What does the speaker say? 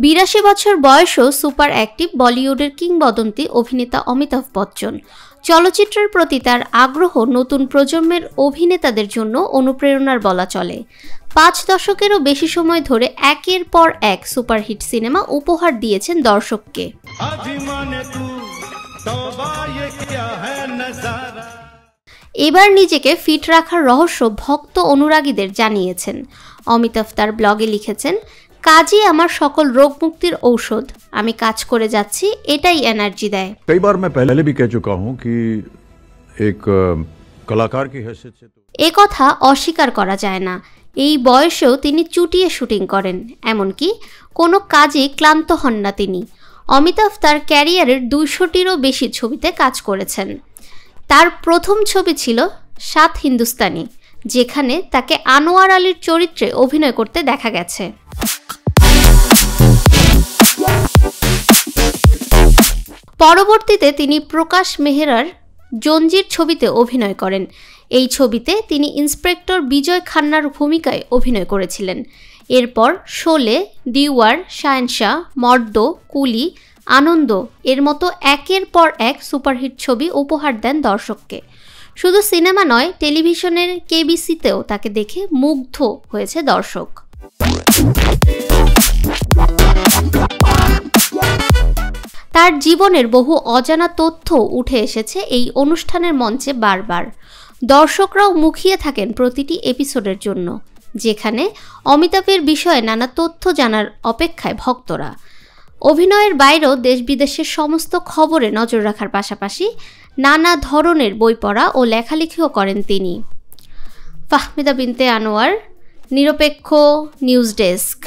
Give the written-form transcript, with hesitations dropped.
বিরাশি বছর বয়সেও সুপার অ্যাক্টিভ বলিউডের কিংবদন্তি অভিনেতা অমিতাভ বচ্চন। চলচ্চিত্রের প্রতি তার আগ্রহ নতুন প্রজন্মের অভিনেতাদের জন্য অনুপ্রেরণার বলা চলে। 5 দশকেরও বেশি সময় ধরে একের পর এক সুপারহিট সিনেমা উপহার দিয়েছেন দর্শককে। এবার নিজেকে ফিট রাখার রহস্য ভক্ত অনুরাগীদের জানিয়েছেন। অমিতাভ তার ব্লগে লিখেছেন, কাজই আমার সকল রোগ মুক্তির ঔষধ। আমি কাজ করে যাচ্ছি, এটাই এনার্জি দেয়। कई बार मैं पहले भी कह चुका हूं कि एक कलाकार की हैसियत से এ কথা অস্বীকার করা যায় না। এই বয়সেও তিনি চুটিয়ে শুটিং করেন, এমনকি কোনো কাজে ক্লান্ত হন না তিনি। অমিতাভ তার ক্যারিয়ারের 200টিরও বেশি ছবিতে কাজ করেছেন। তার প্রথম ছবি ছিল 7 হিন্দুস্তানি, যেখানে তাকে আনোয়ার আলীর চরিত্রে অভিনয় করতে দেখা গেছে। পরবর্তীতে তিনি প্রকাশ মেহরার জঞ্জির ছবিতে অভিনয় করেন। এই ছবিতে তিনি ইন্সপেক্টর বিজয় খান্নার ভূমিকায় অভিনয় করেছিলেন। এরপর শোলে, দিওয়ার, শাহেনশাহ, মর্দ, কুলি, আনন্দ এর মতো একের পর এক সুপারহিট ছবি উপহার দেন দর্শককে। শুধু সিনেমা নয়, টেলিভিশনের কেবিসিতেও তাকে দেখে মুগ্ধ হয়েছে দর্শক। তার জীবনের বহু অজানা তথ্য উঠে এসেছে এই অনুষ্ঠানের মঞ্চে বারবার। দর্শকরাও মুখিয়ে থাকেন প্রতিটি এপিসোডের জন্য, যেখানে অমিতাভের বিষয়ে নানা তথ্য জানার অপেক্ষায় ভক্তরা। অভিনয়ের বাইরেও দেশ বিদেশের সমস্ত খবরে নজর রাখার পাশাপাশি নানা ধরনের বই পড়া ও লেখালেখিও করেন তিনি। ফাহমিদা বিনতে আনোয়ার, নিরপেক্ষ নিউজ ডেস্ক।